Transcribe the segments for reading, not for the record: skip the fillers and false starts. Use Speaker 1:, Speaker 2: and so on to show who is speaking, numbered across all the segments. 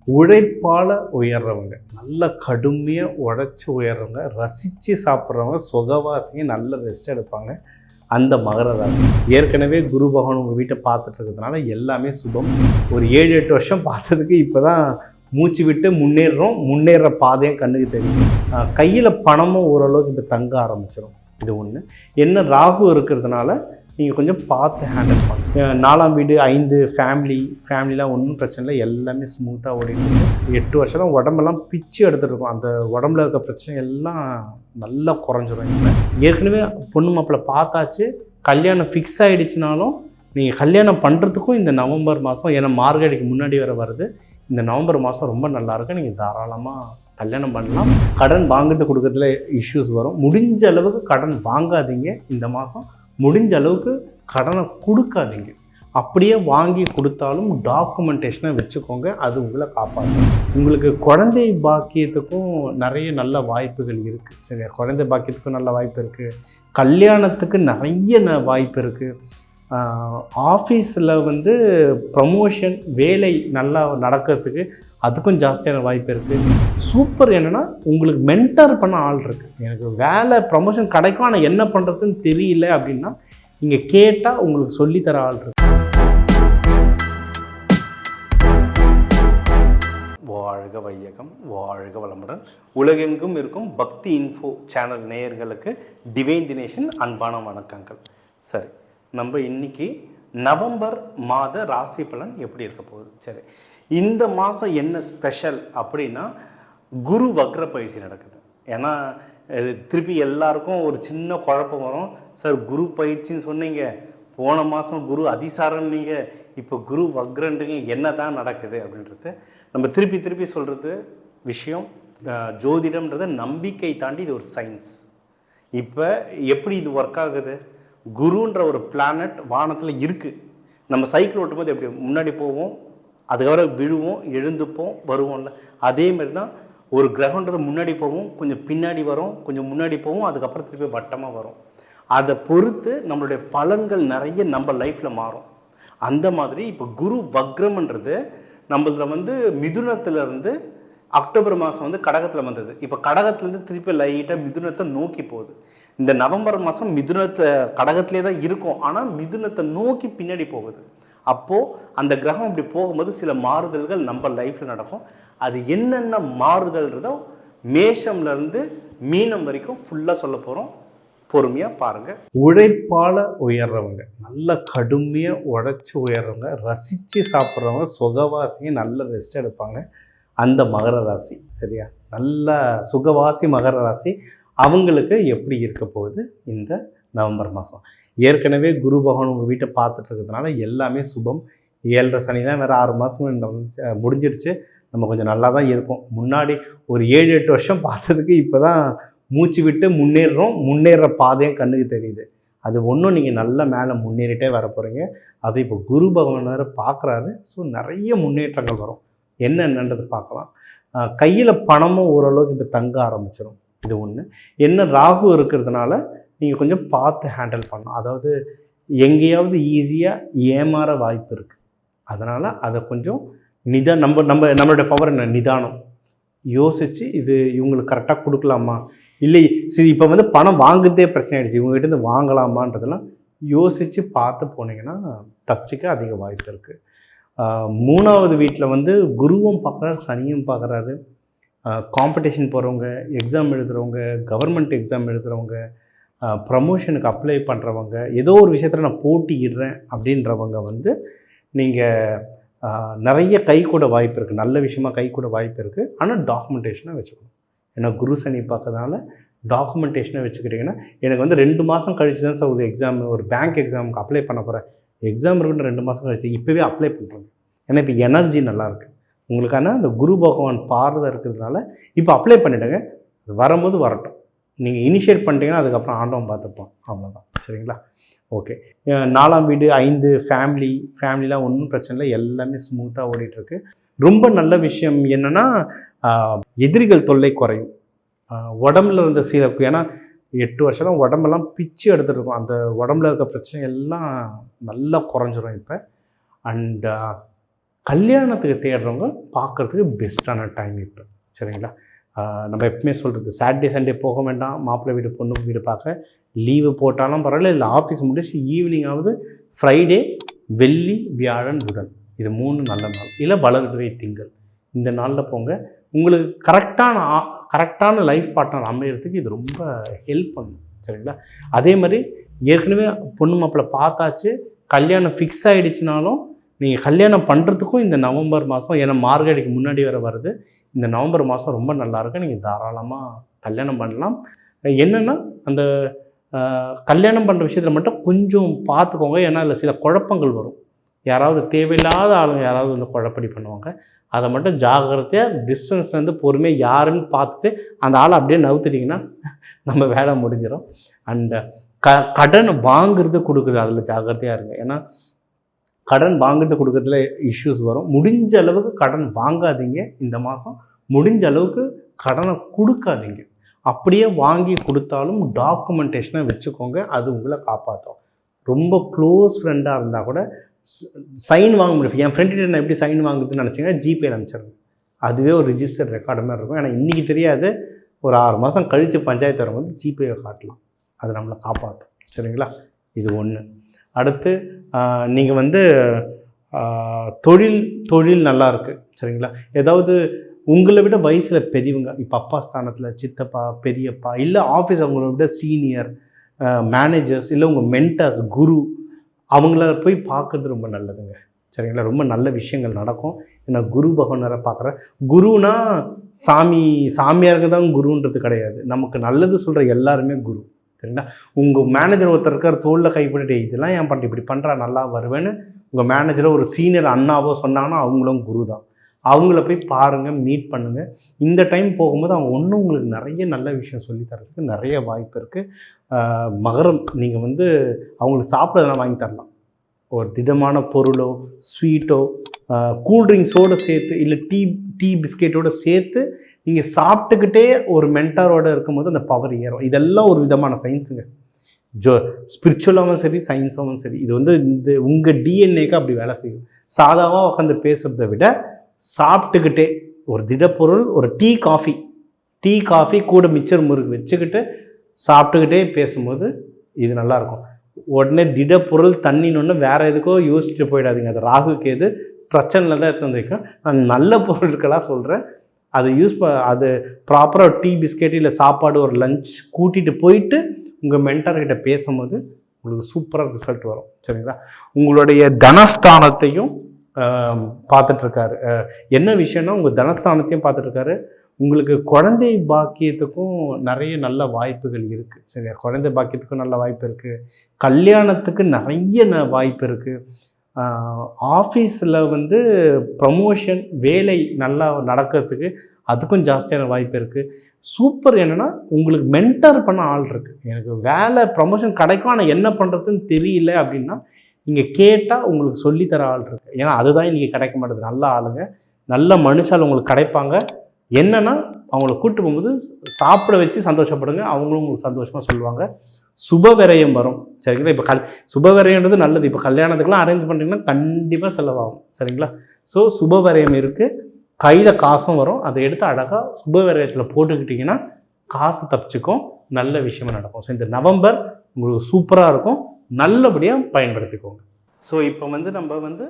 Speaker 1: உழைப்பால் உயர்றவங்க, நல்ல கடுமையாக உழைச்சி உயர்றவங்க, ரசித்து சாப்பிட்றவங்க, சுகவாசிங்க, நல்ல ரெஸ்ட் எடுப்பாங்க. அந்த மகர ராசி ஏற்கனவே குரு பகவான் உங்கள் வீட்டை பார்த்துட்டு இருக்கிறதுனால எல்லாமே சுபம். ஒரு 7-8 வருஷம் பார்த்ததுக்கு இப்போ தான் மூச்சு விட்டு முன்னேறுற பாதையும் கண்ணுக்கு தெரியும். கையில் பணமும் ஓரளவுக்கு இப்போ தங்க ஆரம்பிச்சிடும். இது ஒன்று. என்ன ராகு இருக்கிறதுனால நீங்கள் கொஞ்சம் பார்த்து ஹேண்டில் பண்ணுங்க. 4ஆம் வீடு 5 ஃபேமிலிலாம் ஒன்றும் பிரச்சனை இல்லை, எல்லாமே ஸ்மூத்தாக ஓடிட்டு 8 வருஷம் உடம்பெல்லாம் பிச்சு எடுத்துகிட்டு அந்த உடம்புல இருக்க பிரச்சனை எல்லாம் நல்லா குறைஞ்சிரும். ஏற்கனவே பொண்ணு மாப்பிள்ளை பார்த்தாச்சு, கல்யாணம் ஃபிக்ஸ் ஆகிடுச்சினாலும் நீங்கள் கல்யாணம் பண்ணுறதுக்கும் இந்த நவம்பர் மாதம், ஏன்னா மார்கழிக்கு முன்னாடி வருது, இந்த நவம்பர் மாதம் ரொம்ப நல்லாயிருக்கு. நீங்கள் தாராளமாக கல்யாணம் பண்ணலாம். கடன் வாங்கிட்டு கொடுக்கறதுல இஷ்யூஸ் வரும். முடிஞ்ச அளவுக்கு கடன் வாங்காதீங்க. இந்த மாதம் முடிஞ்ச அளவுக்கு கடனை கொடுக்காதீங்க. அப்படியே வாங்கி கொடுத்தாலும் டாக்குமெண்டேஷனை வச்சுக்கோங்க, அது உங்களை காப்பாற்றும். உங்களுக்கு குழந்தை பாக்கியத்துக்கும் நிறைய நல்ல வாய்ப்புகள் இருக்குது. சரியா, குழந்தை பாக்கியத்துக்கும் நல்ல வாய்ப்பு இருக்குது. கல்யாணத்துக்கு நிறைய வாய்ப்பு இருக்குது. ஆஃபீஸில் ப்ரமோஷன், வேலை நல்லா நடக்கிறதுக்கு அதுக்கும் ஜாஸ்தியான வாய்ப்பு இருக்குது. சூப்பர். என்னென்னா உங்களுக்கு மென்டர் பண்ண ஆள் இருக்குது. எனக்கு வேலை ப்ரமோஷன் கிடைக்கும், ஆனால் என்ன பண்ணுறதுன்னு தெரியல அப்படின்னா நீங்கள் கேட்டால் உங்களுக்கு சொல்லித்தர ஆள் இருக்கு. வாழ்க வையகம், வாழ்க வளமுடன். உலகெங்கும் இருக்கும் பக்தி இன்ஃபோ சேனல் நேயர்களுக்கு டிவைன் தினேஷன் அன்பான வணக்கங்கள். சரி, நம்ம இன்னைக்கு நவம்பர் மாத ராசி பலன் எப்படி இருக்க போகுது. சரி, இந்த மாதம் என்ன ஸ்பெஷல் அப்படின்னா குரு வக்ர பயிற்சி நடக்குது. ஏன்னா திருப்பி எல்லாருக்கும் ஒரு சின்ன குழப்பம் வரும். சார், குரு பயிற்சின்னு சொன்னீங்க, போன மாதம் குரு அதிசாரன்னீங்க, இப்போ குரு வக்ரன்றீங்க, என்ன தான் நடக்குது அப்படின்றது நம்ம திருப்பி சொல்கிறது விஷயம். ஜோதிடம்ன்றது நம்பிக்கை தாண்டி இது ஒரு சயின்ஸ். இப்போ எப்படி இது ஒர்க் ஆகுது? குருன்ற ஒரு பிளானட் வானத்தில் இருக்குது. நம்ம சைக்கிள் ஓட்டும்போது எப்படி முன்னாடி போவோம், அதுக்கப்புறம் விழுவோம், எழுந்துப்போம், வருவோம்ல, அதேமாரி தான் ஒரு கிரகன்றது முன்னாடி போவோம், கொஞ்சம் பின்னாடி வரும், கொஞ்சம் முன்னாடி போவோம், அதுக்கப்புறம் திருப்பி வட்டமாக வரும். அதை பொறுத்து நம்மளுடைய பலன்கள் நிறைய நம்ம லைஃப்பில் மாறும். அந்த மாதிரி இப்போ குரு வக்ரம்ன்றது நம்மளதில் மிதுனத்திலேருந்து அக்டோபர் மாதம் கடகத்தில் வந்தது. இப்போ கடகத்துலேருந்து திருப்பி லைட்டாக மிதுனத்தை நோக்கி போகுது. இந்த நவம்பர் மாதம் கடகத்திலே தான் இருக்கும், ஆனால் மிதுனத்தை நோக்கி பின்னாடி போகுது. அப்போது அந்த கிரகம் இப்படி போகும்போது சில மாறுதல்கள் நம்ம லைஃப்பில் நடக்கும். அது என்னென்ன மாறுதல்ன்றதோ மேஷம்லேருந்து மீனம் வரைக்கும் ஃபுல்லாக சொல்ல போகிறோம். பொறுமையாக பாருங்கள். உழைப்பால் உயர்றவங்க, நல்ல கடுமையாக உழைச்சி உயர்றவங்க, ரசித்து சாப்பிட்றவங்க, சுகவாசிங்க, நல்ல ரெஸ்ட் எடுப்பாங்க. அந்த மகர ராசி, சரியா, நல்ல சுகவாசி மகர ராசி அவங்களுக்கு எப்படி இருக்க போகுது இந்த நவம்பர் மாதம்? ஏற்கனவே குரு பகவான் உங்கள் வீட்டை பார்த்துட்டு இருக்கிறதுனால எல்லாமே சுபம். 7.5 சனிலாம் வேறு 6 மாதம் முடிஞ்சிடுச்சு. நம்ம கொஞ்சம் நல்லா தான் இருக்கும். முன்னாடி ஒரு 7-8 வருஷம் பார்த்ததுக்கு இப்போ தான் மூச்சு விட்டு முன்னேறுற பாதையும் கண்ணுக்கு தெரியுது. அது ஒன்றும் நீங்கள் நல்ல மேலே முன்னேறிட்டே வர போகிறீங்க. அது இப்போ குரு பகவான் வேறு பார்க்குறாரு. ஸோ நிறைய முன்னேற்றங்கள் வரும். என்னென்னன்றது பார்க்கலாம். கையில் பணமும் ஓரளவுக்கு இப்போ தங்க ஆரம்பிச்சிடும். இது ஒன்று. என்ன ராகு இருக்கிறதுனால நீங்கள் கொஞ்சம் பார்த்து ஹேண்டில் பண்ணணும். அதாவது எங்கேயாவது ஈஸியாக ஏமாற வாய்ப்பு இருக்குது. அதனால் அதை கொஞ்சம் நம்மளுடைய பவர் என்ன, நிதானம் யோசித்து இது இவங்களுக்கு கரெக்டாக கொடுக்கலாமா, இல்லை சரி இப்போ பணம் வாங்குறதே பிரச்சனை ஆகிடுச்சு, இவங்ககிட்ட வாங்கலாமான்றதெல்லாம் யோசித்து பார்த்து போனீங்கன்னா தப்பிச்சிக்க அதிக வாய்ப்பு இருக்குது. 3ஆவது வீட்டில் குருவும் பார்க்குறாரு, சனியும் பார்க்குறாரு. காம்படிஷன் போகிறவங்க, எக்ஸாம் எழுதுகிறவங்க, கவர்மெண்ட் எக்ஸாம் எழுதுகிறவங்க, ப்ரமோஷனுக்கு அப்ளை பண்ணுறவங்க, ஏதோ ஒரு விஷயத்தில் நான் போட்டியிடுறேன் அப்படின்றவங்க நீங்கள் நிறைய கை கூட வாய்ப்பு இருக்குது. நல்ல விஷயமாக கை கூட வாய்ப்பு இருக்குது. ஆனால் டாக்குமெண்டேஷனை வச்சுக்கணும். ஏன்னா குரு சனி பார்க்கறதுனால டாக்குமெண்டேஷனை வச்சுக்கிட்டிங்கன்னா, எனக்கு 2 மாதம் கழிச்சு தான் சார் ஒரு எக்ஸாம், ஒரு பேங்க் எக்ஸாமுக்கு அப்ளை பண்ண போகிறேன், எக்ஸாம் இருக்குன்னு 2 மாதம் கழிச்சு இப்போவே அப்ளை பண்ணுறேங்க. ஏன்னா இப்போ எனர்ஜி நல்லாயிருக்கு உங்களுக்கான அந்த குரு பகவான் பார்வை இருக்கிறதுனால இப்போ அப்ளை பண்ணிவிடுங்க. வரும்போது வரட்டும். நீங்கள் இனிஷியேட் பண்ணிட்டீங்கன்னா அதுக்கப்புறம் ஆண்டவன் பார்த்துப்போம். அவ்வளோதான். சரிங்களா? ஓகே. 4ஆம் வீடு 5 ஃபேமிலிலாம் ஒன்றும் பிரச்சனை இல்லை, எல்லாமே ஸ்மூத்தாக ஓடிட்டுருக்கு. ரொம்ப நல்ல விஷயம் என்னென்னா எதிரிகள் தொல்லை குறையும். உடம்புல இருந்த சீரப்பு, ஏன்னா 8 வருஷம் உடம்பெல்லாம் பிச்சு எடுத்துகிட்டு இருக்கும். அந்த உடம்புல இருக்க பிரச்சனை எல்லாம் நல்லா குறைஞ்சிரும் இப்போ. அண்ட் கல்யாணத்துக்கு தேடுறவங்க பார்க்குறதுக்கு பெஸ்ட்டான டைம் இப்போ. சரிங்களா? நம்ம எப்பவுமே சொல்கிறது, சாட்டர்டே சண்டே போக வேண்டாம் மாப்பிள்ளை வீடு பொண்ணு வீடு பார்க்க. லீவு போட்டாலும் பரவாயில்ல, இல்லை ஆஃபீஸ் முடிச்சு ஈவினிங்காவது ஃப்ரைடே, வெள்ளி, வியாழன், புதன், இது 3 நல்ல நாள். இல்லை வளர்பிறை திங்கள், இந்த நாளில் போங்க. உங்களுக்கு கரெக்டான லைஃப் பார்ட்னர் அமைகிறதுக்கு இது ரொம்ப ஹெல்ப் பண்ணும். சரிங்களா? அதே மாதிரி ஏற்கனவே பொண்ணு மாப்பிள்ளை பார்த்தாச்சு, கல்யாணம் ஃபிக்ஸ் ஆகிடுச்சினாலும் நீங்கள் கல்யாணம் பண்ணுறதுக்கும் இந்த நவம்பர் மாதம், ஏன்னா மார்கழிக்கு முன்னாடி வர வருது, இந்த நவம்பர் மாதம் ரொம்ப நல்லாயிருக்கும். நீங்கள் தாராளமாக கல்யாணம் பண்ணலாம். என்னென்னா அந்த கல்யாணம் பண்ணுற விஷயத்தில் மட்டும் கொஞ்சம் பார்த்துக்கோங்க. ஏன்னா அதில் சில குழப்பங்கள் வரும். யாராவது தேவையில்லாத ஆளுங்க யாராவது வந்து குழப்படி பண்ணுவாங்க. அதை மட்டும் ஜாகிரதையாக டிஸ்டன்ஸ்லேருந்து பொறுமையாக யாருன்னு பார்த்துட்டு அந்த ஆளை அப்படியே நவுத்துட்டிங்கன்னா நம்ம வேலை முடிஞ்சிடும். அண்டு கடன் வாங்குறது கொடுக்குறது அதில் ஜாகிரதையாக இருங்க. ஏன்னா கடன் வாங்குறது கொடுக்குறதுல இஷ்யூஸ் வரும். முடிஞ்ச அளவுக்கு கடன் வாங்காதீங்க இந்த மாதம். முடிஞ்ச அளவுக்கு கடனை கொடுக்காதீங்க. அப்படியே வாங்கி கொடுத்தாலும் டாக்குமெண்டேஷனை வச்சுக்கோங்க, அது உங்களை காப்பாற்றும். ரொம்ப க்ளோஸ் ஃப்ரெண்டாக இருந்தால் கூட சைன் வாங்க முடியும். என் ஃப்ரெண்ட்கிட்ட நான் எப்படி சைன் வாங்குறதுன்னு நினச்சிங்கன்னா ஜிபேயில் அனுப்பிச்சிடுங்க. அதுவே ஒரு ரிஜிஸ்டர்ட் ரெக்கார்டு மாதிரி இருக்கும். ஏன்னா இன்றைக்கி தெரியாது, ஒரு 6 மாதம் கழித்து பஞ்சாயத்து வரும்போது ஜிபேயை காட்டலாம். அது நம்மளை காப்பாற்றும். சரிங்களா? இது ஒன்று. அடுத்து நீங்கள் வந்து தொழில் நல்லா இருக்குது. சரிங்களா? ஏதாவது உங்களை விட வயசில் பெரியவங்க, இப்போ அப்பா ஸ்தானத்தில் சித்தப்பா, பெரியப்பா, இல்லை ஆஃபீஸ் அவங்கள விட சீனியர் மேனேஜர்ஸ், இல்லை உங்கள் மென்டர்ஸ், குரு, அவங்கள போய் பார்க்குறது ரொம்ப நல்லதுங்க. சரிங்களா? ரொம்ப நல்ல விஷயங்கள் நடக்கும். ஏன்னா குரு பகவானரை பார்க்குறேன். குருனா சாமியாருக்கு தான் குருன்றது கிடையாது. நமக்கு நல்லது சொல்கிற எல்லாருமே குரு. சரிங்களா? உங்கள் மேனேஜர் ஒருத்தர் இருக்கார், தோளில் கைப்பட்டு இதெல்லாம் ஏன் பண்ணி இப்படி பண்ணுறா நல்லா வருவேன்னு உங்கள் மேனேஜரை ஒரு சீனியர் அண்ணாவோ சொன்னாங்கன்னா அவங்களும் குரு தான். அவங்கள போய் பாருங்கள், மீட் பண்ணுங்கள். இந்த டைம் போகும்போது அவங்க ஒன்றும் உங்களுக்கு நிறைய நல்ல விஷயம் சொல்லி தரதுக்கு நிறைய வாய்ப்பு இருக்குது. மகரம், நீங்கள் வந்து அவங்களுக்கு சாப்பிட்றதெல்லாம் வாங்கி தரலாம். ஒரு திடமான பொருளோ, ஸ்வீட்டோ, கூல்ட்ரிங்க்ஸோடு சேர்த்து, இல்லை டீ பிஸ்கெட்டோடு சேர்த்து நீங்கள் சாப்பிட்டுக்கிட்டே ஒரு மென்டாரோடு இருக்கும்போது அந்த பவர் ஏறும். இதெல்லாம் ஒரு விதமான சயின்ஸுங்க. ஸ்பிரிச்சுவலாகவும் சரி, சயின்ஸாகவும் சரி, இது வந்து இந்த உங்கள் டிஎன்ஏக்கு அப்படி வேலை செய்யும். சாதாவாக உட்காந்து பேசுகிறத விட சாப்பிட்டுக்கிட்டே ஒரு திடப்பொருள், ஒரு டீ காஃபி கூட மிச்சர் முறுக்கு வச்சுக்கிட்டு சாப்பிட்டுக்கிட்டே பேசும்போது இது நல்லாயிருக்கும். உடனே திடப்பொருள் தண்ணின்னு வேறு எதுக்கோ யோசிச்சுட்டு போயிடாதீங்க. அது ராகு கேது பிரச்சனையில் தான் எடுத்து வந்து வைக்கும். நான் நல்ல பொருட்களாக சொல்கிறேன். அதை அது ப்ராப்பராக டீ பிஸ்கெட் இல்லை சாப்பாடு ஒரு லஞ்ச் கூட்டிகிட்டு போயிட்டு உங்கள் மென்டார்கிட்ட பேசும்போது உங்களுக்கு சூப்பராக ரிசல்ட் வரும். சரிங்களா? உங்களுடைய தனஸ்தானத்தையும் பார்த்துட்ருக்காரு. என்ன விஷயம்னா உங்கள் தனஸ்தானத்தையும் பார்த்துட்ருக்காரு. உங்களுக்கு குழந்தை பாக்கியத்துக்கும் நிறைய நல்ல வாய்ப்புகள் இருக்குது. சரியா? குழந்தை பாக்கியத்துக்கும் நல்ல வாய்ப்பு இருக்குது. கல்யாணத்துக்கு நிறைய வாய்ப்பு இருக்குது. ஆஃபீஸில் வந்து ப்ரமோஷன், வேலை நல்லா நடக்கிறதுக்கு அதுக்கும் ஜாஸ்தியான வாய்ப்பு இருக்குது. சூப்பர். என்னென்னா உங்களுக்கு மென்டர் பண்ண ஆள் இருக்குது. எனக்கு வேலை ப்ரமோஷன் கிடைக்கும், ஆனால் என்ன பண்ணுறதுன்னு தெரியல அப்படின்னா நீங்கள் கேட்டால் உங்களுக்கு சொல்லித்தர ஆள் இருக்குது. ஏன்னா அதுதான் இன்றைக்கி கிடைக்க மாட்டேது. நல்ல ஆளுங்க, நல்ல மனுஷால் உங்களுக்கு கிடைப்பாங்க. என்னென்னா அவங்கள கூப்பிட்டு போகும்போது சாப்பிட வச்சு சந்தோஷப்படுங்க, அவங்களும் உங்களுக்கு சந்தோஷமாக சொல்லுவாங்க. சுப விரயம் வரும். சரிங்களா? இப்போ சுப விரயன்றது நல்லது. இப்போ கல்யாணத்துக்குலாம் அரேஞ்ச் பண்ணுறீங்கன்னா கண்டிப்பாக செலவாகும். சரிங்களா? ஸோ சுப விரயம் இருக்குது, கையில் காசும் வரும். அதை எடுத்து அழகாக சுப விரயத்தில் போட்டுக்கிட்டிங்கன்னா காசு தப்பிச்சுக்கும், நல்ல விஷயமாக நடக்கும். ஸோ இந்த நவம்பர் உங்களுக்கு சூப்பராக இருக்கும், நல்லபடியாக பயன்படுத்திக்கோங்க. ஸோ இப்போ வந்து நம்ம வந்து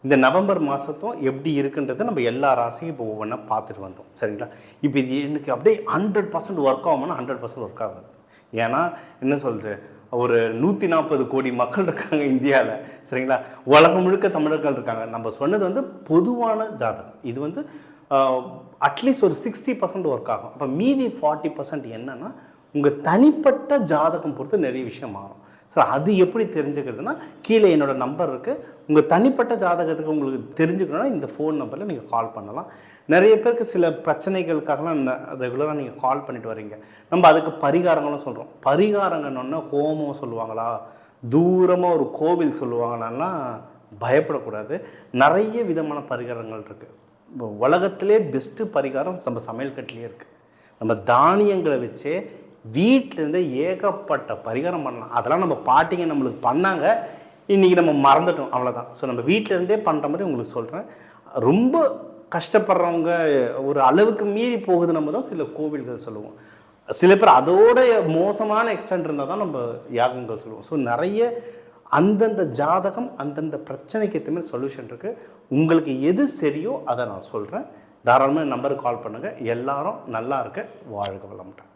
Speaker 1: இந்த நவம்பர் மாதத்தும் எப்படி இருக்குன்றதை நம்ம எல்லா ராசியும் இப்போ ஒவ்வொன்றா பார்த்துட்டு வந்தோம். சரிங்களா? இப்போ இது எனக்கு அப்படியே 100% ஒர்க் ஆகும்னா 100% ஒர்க் ஆகாது. ஏன்னா என்ன சொல்கிறது, ஒரு 140 கோடி மக்கள் இருக்காங்க இந்தியாவில். சரிங்களா? உலகம் முழுக்க தமிழர்கள் இருக்காங்க. நம்ம சொன்னது வந்து பொதுவான ஜாதகம். இது வந்து அட்லீஸ்ட் ஒரு 60% ஒர்க் ஆகும். அப்போ மீதி 40% என்னன்னா உங்கள் தனிப்பட்ட ஜாதகம் பொறுத்து நிறைய விஷயம் மாறும். ஸோ அது எப்படி தெரிஞ்சுக்கிறதுனா கீழே என்னோடய நம்பர் இருக்குது. உங்கள் தனிப்பட்ட ஜாதகத்துக்கு உங்களுக்கு தெரிஞ்சுக்கணுன்னா இந்த ஃபோன் நம்பரில் நீங்கள் கால் பண்ணலாம். நிறைய பேருக்கு சில பிரச்சனைகளுக்காகலாம் ரெகுலராக நீங்கள் கால் பண்ணிட்டு வரீங்க. நம்ம அதுக்கு பரிகாரங்களும் சொல்கிறோம். பரிகாரங்கன்னு ஹோமம் சொல்லுவாங்களா, தூரமாக ஒரு கோவில் சொல்லுவாங்களான்னா பயப்படக்கூடாது. நிறைய விதமான பரிகாரங்கள் இருக்குது. உலகத்திலே பெஸ்ட்டு பரிகாரம் நம்ம சமையல் கட்டிலே இருக்குது. நம்ம தானியங்களை வச்சே வீட்டிலேருந்தே ஏகப்பட்ட பரிகாரம் பண்ணலாம். அதெல்லாம் நம்ம பாட்டிங்க நம்மளுக்கு பண்ணாங்க, இன்றைக்கி நம்ம மறந்துட்டோம், அவ்வளோதான். ஸோ நம்ம வீட்டிலேருந்தே பண்ணுற மாதிரி உங்களுக்கு சொல்கிறேன். ரொம்ப கஷ்டப்படுறவங்க ஒரு அளவுக்கு மீறி போகுது நம்ம தான் சில கோவில்கள் சொல்லுவோம். சில பேர் அதோட மோசமான எக்ஸ்டெண்ட் இருந்தால் தான் நம்ம யாகங்கள் சொல்லுவோம். ஸோ நிறைய அந்தந்த ஜாதகம் அந்தந்த பிரச்சனைக்கு ஏற்ற மாதிரி சொல்யூஷன் இருக்குது. உங்களுக்கு எது சரியோ அதை நான் சொல்கிறேன். தாராளமாக நம்பருக்கு கால் பண்ணுங்கள். எல்லாரும் நல்லா இருக்க, வாழ்க வளமுடன்.